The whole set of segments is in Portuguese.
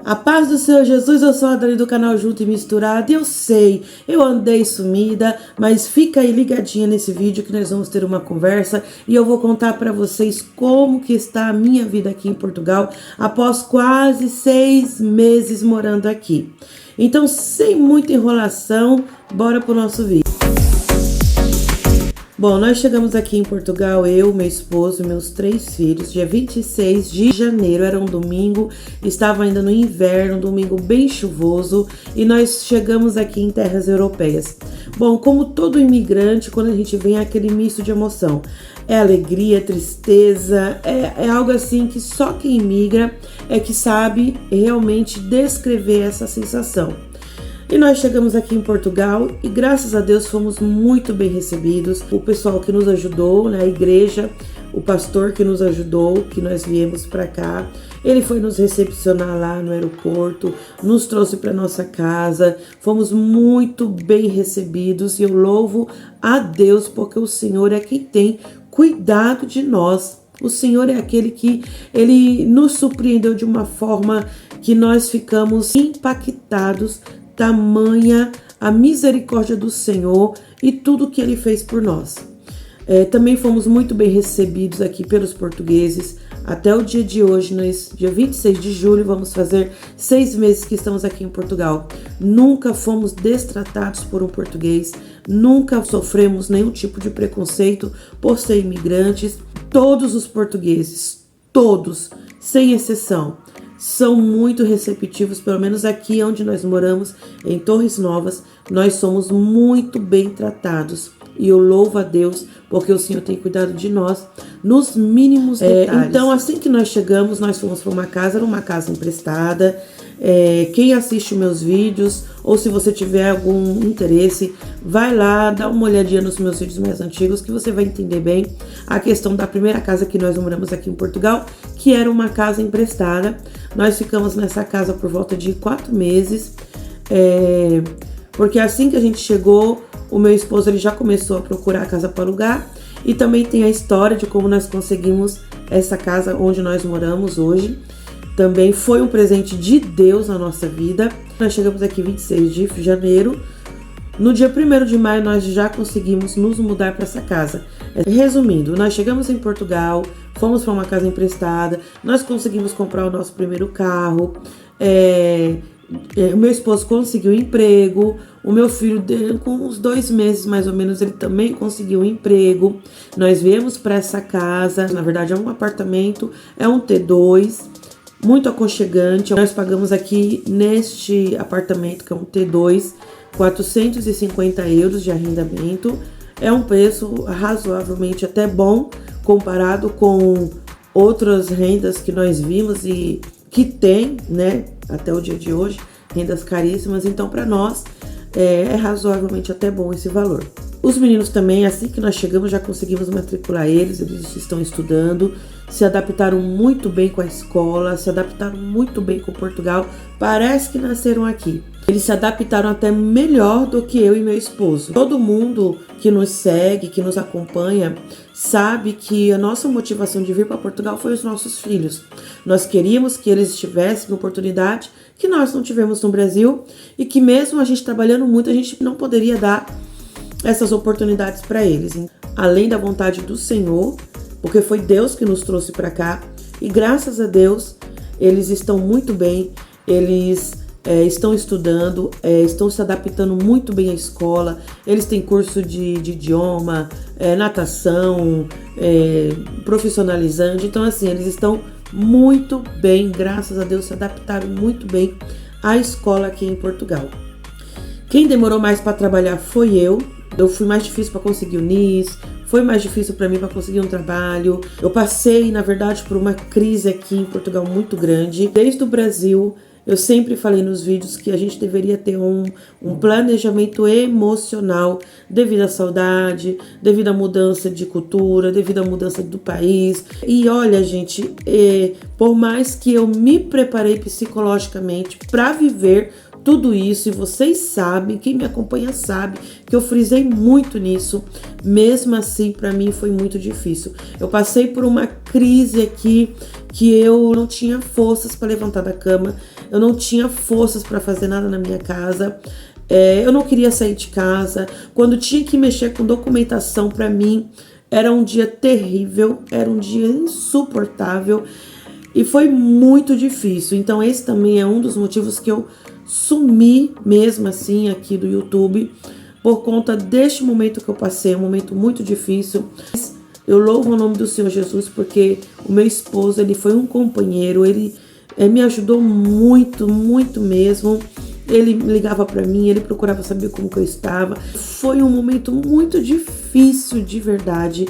A paz do Senhor Jesus, eu sou a Dani do canal Junto e Misturado e eu sei, eu andei sumida, mas fica aí ligadinha nesse vídeo que nós vamos ter uma conversa e eu vou contar para vocês como que está a minha vida aqui em Portugal após quase 6 meses morando aqui. Então, sem muita enrolação, bora pro nosso vídeo. Bom, nós chegamos aqui em Portugal, eu, meu esposo e meus 3 filhos, dia 26 de janeiro, era um domingo, estava ainda no inverno, um domingo bem chuvoso, e nós chegamos aqui em terras europeias. Bom, como todo imigrante, quando a gente vem, é aquele misto de emoção. É alegria, tristeza, é algo assim que só quem imigra é que sabe realmente descrever essa sensação. E nós chegamos aqui em Portugal e graças a Deus fomos muito bem recebidos. O pessoal que nos ajudou, né, a igreja, o pastor que nos ajudou, que nós viemos para cá, ele foi nos recepcionar lá no aeroporto, nos trouxe para nossa casa, fomos muito bem recebidos e eu louvo a Deus porque o Senhor é quem tem cuidado de nós. O Senhor é aquele que ele nos surpreendeu de uma forma que nós ficamos impactados. Tamanha a misericórdia do Senhor e tudo que Ele fez por nós. Também fomos muito bem recebidos aqui pelos portugueses. Até o dia de hoje, dia 26 de julho, vamos fazer 6 meses que estamos aqui em Portugal. Nunca fomos destratados por um português, nunca sofremos nenhum tipo de preconceito por ser imigrantes. Todos os portugueses, todos, sem exceção, são muito receptivos, pelo menos aqui onde nós moramos, em Torres Novas, nós somos muito bem tratados. E eu louvo a Deus, porque o Senhor tem cuidado de nós nos mínimos detalhes. Então, assim que nós chegamos, nós fomos para uma casa, era uma casa emprestada. Quem assiste meus vídeos, ou se você tiver algum interesse, vai lá, dá uma olhadinha nos meus vídeos mais antigos, que você vai entender bem a questão da primeira casa que nós moramos aqui em Portugal, que era uma casa emprestada. Nós ficamos nessa casa por volta de 4 meses, porque assim que a gente chegou, o meu esposo ele já começou a procurar a casa para alugar, e também tem a história de como nós conseguimos essa casa onde nós moramos hoje. Também foi um presente de Deus na nossa vida. Nós chegamos aqui 26 de janeiro. No dia 1º de maio, nós já conseguimos nos mudar para essa casa. Resumindo, nós chegamos em Portugal, fomos para uma casa emprestada, nós conseguimos comprar o nosso primeiro carro, o meu esposo conseguiu um emprego, o meu filho, com uns 2 meses mais ou menos, ele também conseguiu um emprego. Nós viemos para essa casa, na verdade é um apartamento, é um T2, muito aconchegante. Nós pagamos aqui neste apartamento, que é um T2, 450 euros de arrendamento. É um preço razoavelmente até bom, comparado com outras rendas que nós vimos e que tem, né, até o dia de hoje, rendas caríssimas. Então, para nós, é razoavelmente até bom esse valor. Os meninos também, assim que nós chegamos, já conseguimos matricular eles estão estudando, se adaptaram muito bem com a escola, se adaptaram muito bem com Portugal, parece que nasceram aqui. Eles se adaptaram até melhor do que eu e meu esposo. Todo mundo que nos segue, que nos acompanha, sabe que a nossa motivação de vir para Portugal foi os nossos filhos. Nós queríamos que eles tivessem oportunidade que nós não tivemos no Brasil e que mesmo a gente trabalhando muito, a gente não poderia dar essas oportunidades para eles. Além da vontade do Senhor, porque foi Deus que nos trouxe para cá e graças a Deus eles estão muito bem, eles estão estudando, estão se adaptando muito bem à escola, eles têm curso de idioma, natação, profissionalizante. Então assim, eles estão muito bem, graças a Deus se adaptaram muito bem à escola aqui em Portugal. Quem demorou mais para trabalhar foi eu fui mais difícil para conseguir o NIS, foi mais difícil para mim para conseguir um trabalho. Eu passei, na verdade, por uma crise aqui em Portugal muito grande. Desde o Brasil, eu sempre falei nos vídeos que a gente deveria ter um planejamento emocional devido à saudade, devido à mudança de cultura, devido à mudança do país. E olha, gente, por mais que eu me preparei psicologicamente para viver tudo isso, e vocês sabem, quem me acompanha sabe que eu frisei muito nisso. Mesmo assim, para mim foi muito difícil. Eu passei por uma crise aqui que eu não tinha forças para levantar da cama, eu não tinha forças para fazer nada na minha casa. Eu não queria sair de casa. Quando tinha que mexer com documentação, para mim era um dia terrível, era um dia insuportável e foi muito difícil. Então esse também é um dos motivos que eu sumi mesmo assim aqui do YouTube, por conta deste momento que eu passei, um momento muito difícil. Eu louvo o nome do Senhor Jesus, porque o meu esposo, ele foi um companheiro, ele me ajudou muito, muito mesmo. Ele ligava para mim, ele procurava saber como que eu estava. Foi um momento muito difícil, de verdade.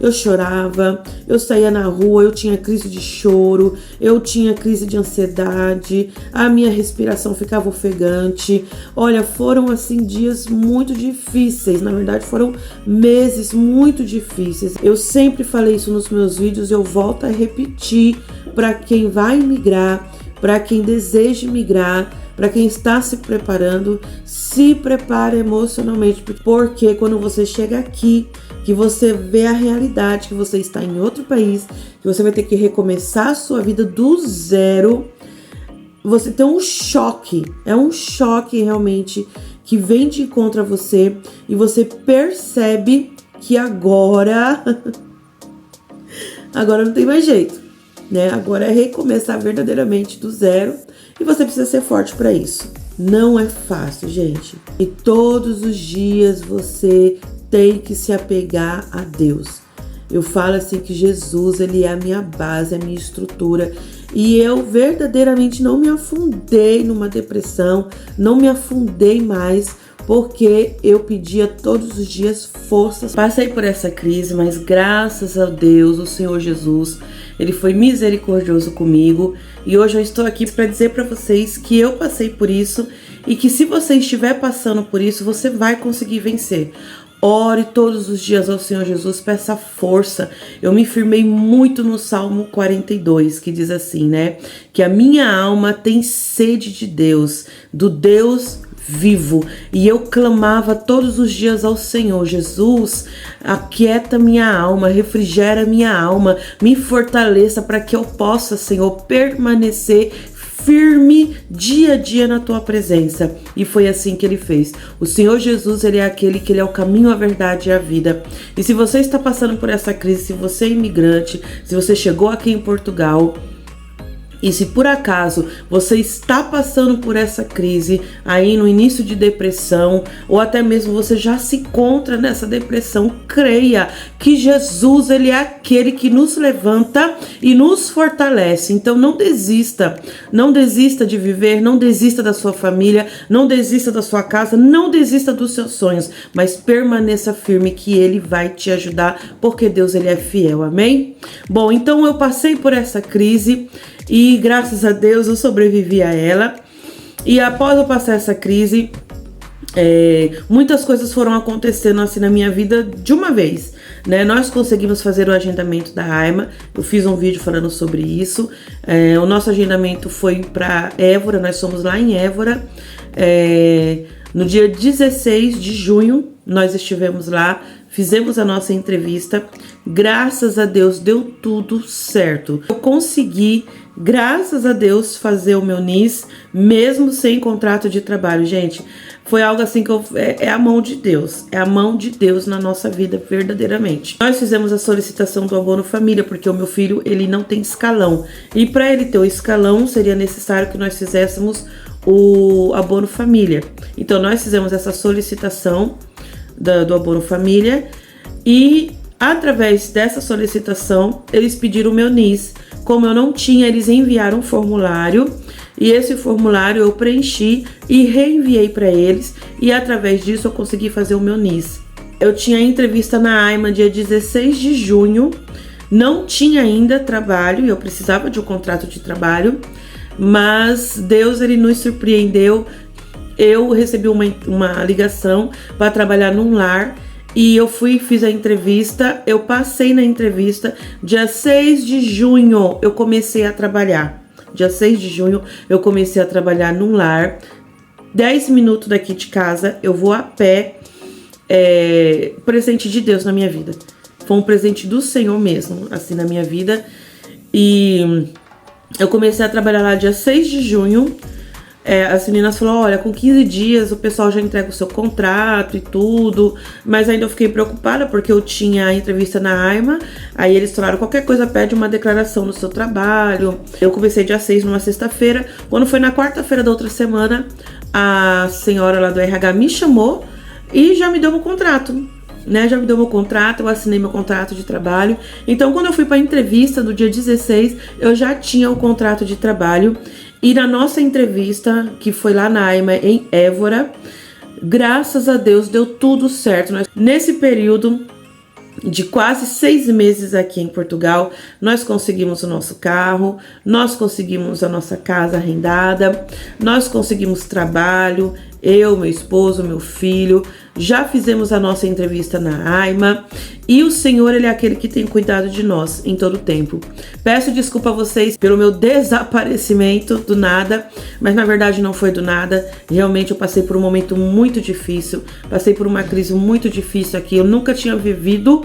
Eu chorava, eu saía na rua, eu tinha crise de choro, eu tinha crise de ansiedade, a minha respiração ficava ofegante. Olha, foram assim dias muito difíceis, na verdade foram meses muito difíceis. Eu sempre falei isso nos meus vídeos, eu volto a repetir para quem vai migrar, para quem deseja migrar, para quem está se preparando, se prepare emocionalmente, porque quando você chega aqui, que você vê a realidade, que você está em outro país, que você vai ter que recomeçar a sua vida do zero, você tem um choque, é um choque realmente que vem de encontro a você e você percebe que agora não tem mais jeito, né? Agora é recomeçar verdadeiramente do zero. E você precisa ser forte para isso. Não é fácil, gente. E todos os dias você tem que se apegar a Deus. Eu falo assim que Jesus, ele é a minha base, a minha estrutura. E eu verdadeiramente não me afundei numa depressão, não me afundei mais, porque eu pedia todos os dias forças. Passei por essa crise, mas graças a Deus, o Senhor Jesus, ele foi misericordioso comigo. E hoje eu estou aqui para dizer para vocês que eu passei por isso e que se você estiver passando por isso, você vai conseguir vencer. Ore todos os dias ao Senhor Jesus, peça força. Eu me firmei muito no Salmo 42, que diz assim, né? Que a minha alma tem sede de Deus, do Deus vivo. E eu clamava todos os dias ao Senhor: Jesus, aquieta minha alma, refrigera minha alma, me fortaleça para que eu possa, Senhor, permanecer firme dia a dia na tua presença. E foi assim que ele fez. O Senhor Jesus, ele é aquele que ele é o caminho, a verdade e a vida. E se você está passando por essa crise, se você é imigrante, se você chegou aqui em Portugal, e se por acaso você está passando por essa crise aí no início de depressão, ou até mesmo você já se encontra nessa depressão, creia que Jesus, ele é aquele que nos levanta e nos fortalece. Então não desista de viver, não desista da sua família, não desista da sua casa, não desista dos seus sonhos, mas permaneça firme que ele vai te ajudar, porque Deus, ele é fiel, amém? Bom, então eu passei por essa crise e graças a Deus eu sobrevivi a ela. E após eu passar essa crise, muitas coisas foram acontecendo assim na minha vida de uma vez, né? Nós conseguimos fazer o agendamento da AIMA. Eu fiz um vídeo falando sobre isso. O nosso agendamento foi para Évora. Nós somos lá em Évora. No dia 16 de junho nós estivemos lá, fizemos a nossa entrevista. Graças a Deus deu tudo certo. Eu consegui, graças a Deus, fazer o meu NIS, mesmo sem contrato de trabalho. Gente, foi algo assim que é a mão de Deus. É a mão de Deus na nossa vida, verdadeiramente. Nós fizemos a solicitação do abono família, porque o meu filho, ele não tem escalão. E para ele ter o escalão, seria necessário que nós fizéssemos o abono família. Então, nós fizemos essa solicitação do abono família e através dessa solicitação eles pediram o meu NIS. Como eu não tinha, eles enviaram um formulário e esse formulário eu preenchi e reenviei para eles, e através disso eu consegui fazer o meu NIS. Eu tinha entrevista na AIMA dia 16 de junho, não tinha ainda trabalho e eu precisava de um contrato de trabalho, mas Deus, ele nos surpreendeu. Eu recebi uma ligação para trabalhar num lar e eu fiz a entrevista, eu passei na entrevista. Dia 6 de junho eu comecei a trabalhar. Dia 6 de junho eu comecei a trabalhar num lar. 10 minutos daqui de casa, eu vou a pé. Presente de Deus na minha vida. Foi um presente do Senhor mesmo, assim, na minha vida. E eu comecei a trabalhar lá dia 6 de junho. As meninas falaram, olha, com 15 dias o pessoal já entrega o seu contrato e tudo. Mas ainda eu fiquei preocupada porque eu tinha a entrevista na AIMA. Aí eles falaram, qualquer coisa pede uma declaração no seu trabalho. Eu comecei dia 6 numa sexta-feira. Quando foi na quarta-feira da outra semana, a senhora lá do RH me chamou e já me deu um contrato, né? Já me deu meu contrato, eu assinei meu contrato de trabalho. Então, quando eu fui para a entrevista no dia 16, eu já tinha o contrato de trabalho. E na nossa entrevista, que foi lá na AIMA, em Évora, graças a Deus, deu tudo certo. Nesse período de quase 6 meses aqui em Portugal, nós conseguimos o nosso carro, nós conseguimos a nossa casa arrendada, nós conseguimos trabalho, eu, meu esposo, meu filho, já fizemos a nossa entrevista na AIMA e o Senhor, Ele é aquele que tem cuidado de nós em todo o tempo. Peço desculpa a vocês pelo meu desaparecimento do nada, mas na verdade não foi do nada. Realmente eu passei por um momento muito difícil, passei por uma crise muito difícil aqui. Eu nunca tinha vivido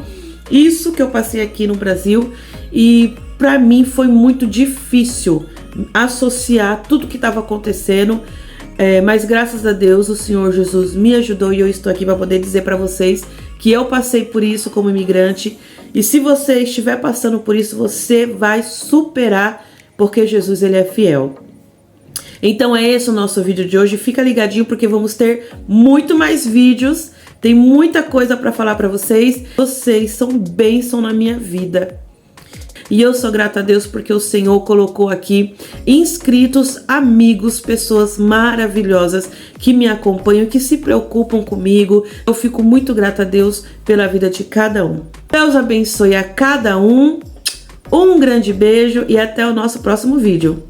isso que eu passei aqui no Brasil e para mim foi muito difícil associar tudo que estava acontecendo. Mas graças a Deus o Senhor Jesus me ajudou e eu estou aqui para poder dizer para vocês que eu passei por isso como imigrante. E se você estiver passando por isso, você vai superar, porque Jesus, Ele é fiel. Então é esse o nosso vídeo de hoje. Fica ligadinho porque vamos ter muito mais vídeos. Tem muita coisa para falar para vocês. Vocês são bênção na minha vida. E eu sou grata a Deus porque o Senhor colocou aqui inscritos, amigos, pessoas maravilhosas que me acompanham, que se preocupam comigo. Eu fico muito grata a Deus pela vida de cada um. Deus abençoe a cada um. Um grande beijo e até o nosso próximo vídeo.